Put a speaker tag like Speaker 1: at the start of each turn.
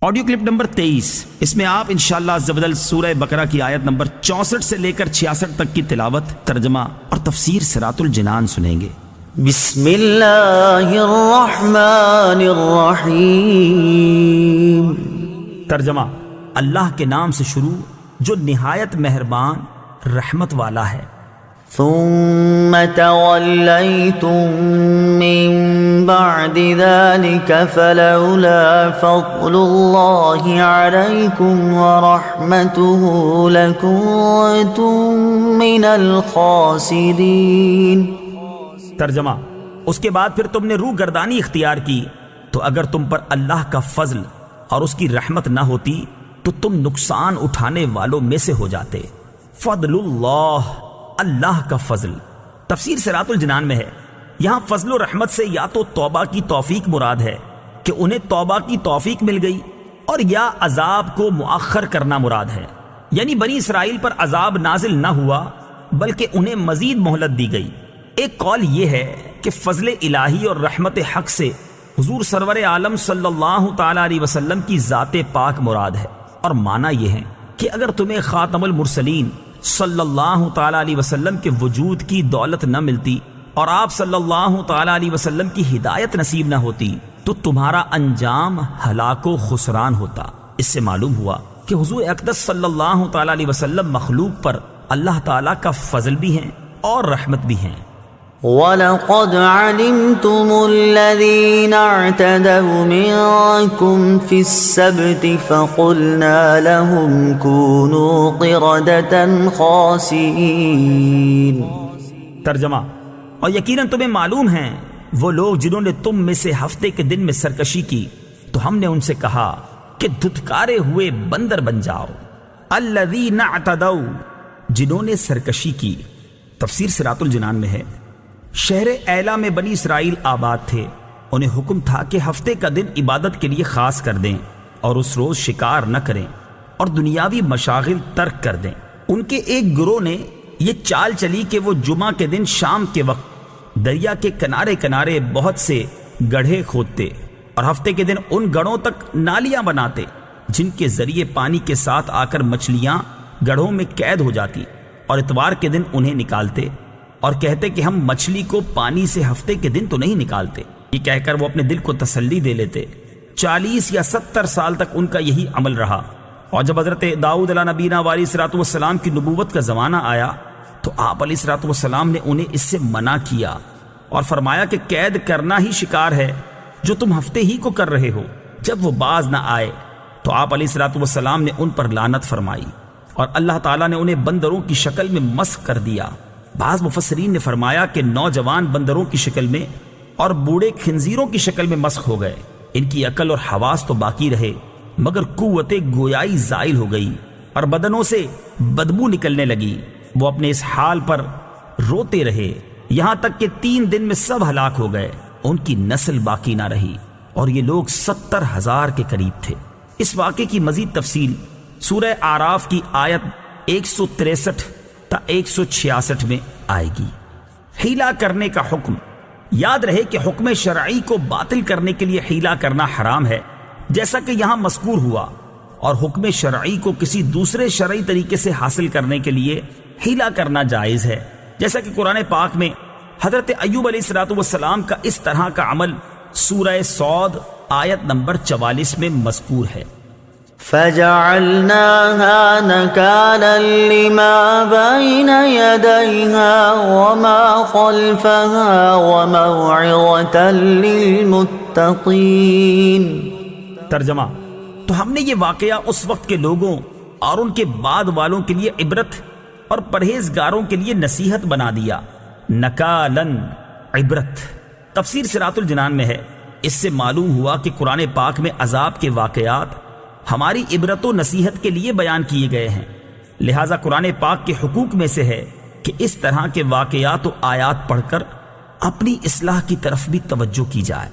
Speaker 1: Audio clip number 23، اس میں آپ انشاءاللہ عز و جل سورہ بقرہ کی آیت نمبر 64 سے لے کر 66 تک کی تلاوت، ترجمہ اور تفسیر صراط الجنان سنیں گے۔
Speaker 2: بسم اللہ الرحمن الرحیم۔
Speaker 1: ترجمہ: اللہ کے نام سے شروع جو نہایت مہربان رحمت والا ہے۔
Speaker 2: ثم تولیتم من بعد ذلك فلولا فضل اللہ علیکم ورحمته لکنتم من الخاسرین۔
Speaker 1: ترجمہ: اس کے بعد پھر تم نے روح گردانی اختیار کی تو اگر تم پر اللہ کا فضل اور اس کی رحمت نہ ہوتی تو تم نقصان اٹھانے والوں میں سے ہو جاتے۔ فضل اللہ، اللہ کا فضل، تفسیر صراط الجنان میں ہے۔ یہاں فضل و رحمت سے یا تو توبہ کی توفیق مراد ہے کہ انہیں توبہ کی توفیق مل گئی، اور یا عذاب کو مؤخر کرنا مراد ہے، یعنی بنی اسرائیل پر عذاب نازل نہ ہوا بلکہ انہیں مزید مہلت دی گئی۔ ایک قول یہ ہے کہ فضل الہی اور رحمت حق سے حضور سرور عالم صلی اللہ تعالی علیہ وسلم کی ذات پاک مراد ہے، اور معنی یہ ہے کہ اگر تمہیں خاتم المرسلین صلی اللہ تعالی علیہ وسلم کے وجود کی دولت نہ ملتی اور آپ صلی اللہ تعالی علیہ وسلم کی ہدایت نصیب نہ ہوتی تو تمہارا انجام ہلاک و خسران ہوتا۔ اس سے معلوم ہوا کہ حضور اقدس صلی اللہ تعالی علیہ وسلم مخلوق پر اللہ تعالی کا فضل بھی ہیں اور رحمت بھی ہیں۔
Speaker 2: وَلَقَدْ عَلِمْتُمُ الَّذِينَ اعْتَدَوْا مِنكُمْ فِي السَّبْتِ فَقُلْنَا لَهُمْ كُونُوا قِرَدَةً خَاسِئِينَ۔
Speaker 1: ترجمہ: اور یقیناً تمہیں معلوم ہیں وہ لوگ جنہوں نے تم میں سے ہفتے کے دن میں سرکشی کی تو ہم نے ان سے کہا کہ دھتکارے ہوئے بندر بن جاؤ۔ الذین اعتدوا، جنہوں نے سرکشی کی، تفسیر صراط الجنان میں ہے۔ شہر ایلا میں بنی اسرائیل آباد تھے، انہیں حکم تھا کہ ہفتے کا دن عبادت کے لیے خاص کر دیں اور اس روز شکار نہ کریں اور دنیاوی مشاغل ترک کر دیں۔ ان کے ایک گروہ نے یہ چال چلی کہ وہ جمعہ کے دن شام کے وقت دریا کے کنارے کنارے بہت سے گڑھے کھودتے اور ہفتے کے دن ان گڑھوں تک نالیاں بناتے جن کے ذریعے پانی کے ساتھ آ کر مچھلیاں گڑھوں میں قید ہو جاتی، اور اتوار کے دن انہیں نکالتے اور کہتے کہ ہم مچھلی کو پانی سے ہفتے کے دن تو نہیں نکالتے۔ یہ کہہ کر وہ اپنے دل کو تسلی دے لیتے۔ 40 یا 70 سال تک ان کا یہی عمل رہا، اور جب حضرت داؤد علیہ نبینا علیہ الصلوۃ والسلام کی نبوت کا زمانہ آیا تو آپ علیہ الصلوۃ والسلام نے انہیں اس سے منع کیا اور فرمایا کہ قید کرنا ہی شکار ہے جو تم ہفتے ہی کو کر رہے ہو۔ جب وہ باز نہ آئے تو آپ علیہ الصلوۃ والسلام نے ان پر لعنت فرمائی اور اللہ تعالیٰ نے انہیں بندروں کی شکل میں مسخ کر دیا۔ بعض مفسرین نے فرمایا کہ نوجوان بندروں کی شکل میں اور بوڑھے خنزیروں کی شکل میں مسخ ہو گئے۔ ان کی عقل اور حواس تو باقی رہے مگر قوت گویائی زائل ہو گئی اور بدنوں سے بدبو نکلنے لگی۔ وہ اپنے اس حال پر روتے رہے یہاں تک کہ 3 دن میں سب ہلاک ہو گئے، ان کی نسل باقی نہ رہی، اور یہ لوگ 70,000 کے قریب تھے۔ اس واقعے کی مزید تفصیل سورہ اعراف کی آیت 163 تا 166 میں آئے گی۔ حیلہ کرنے کا حکم۔ یاد رہے کہ حکم شرعی کو باطل کرنے کے لیے حیلہ کرنا حرام ہے جیسا کہ یہاں مذکور ہوا، اور حکم شرعی کو کسی دوسرے شرعی طریقے سے حاصل کرنے کے لیے حیلہ کرنا جائز ہے، جیسا کہ قرآن پاک میں حضرت ایوب علیہ السلام کا اس طرح کا عمل سورہ صاد آیت نمبر 44 میں مذکور ہے۔
Speaker 2: فَجَعَلْنَاهَا نَكَالًا لِمَا بَيْنَ يَدَيْهَا وَمَا خَلْفَهَا وَمَوْعِظَةً لِلْمُتَّقِينَ۔
Speaker 1: ترجمہ: تو ہم نے یہ واقعہ اس وقت کے لوگوں اور ان کے بعد والوں کے لیے عبرت اور پرہیزگاروں کے لیے نصیحت بنا دیا۔ نکالن، عبرت، تفسیر صراط الجنان میں ہے۔ اس سے معلوم ہوا کہ قرآن پاک میں عذاب کے واقعات ہماری عبرت و نصیحت کے لیے بیان کیے گئے ہیں، لہٰذا قرآن پاک کے حقوق میں سے ہے کہ اس طرح کے واقعات و آیات پڑھ کر اپنی اصلاح کی طرف بھی توجہ کی جائے۔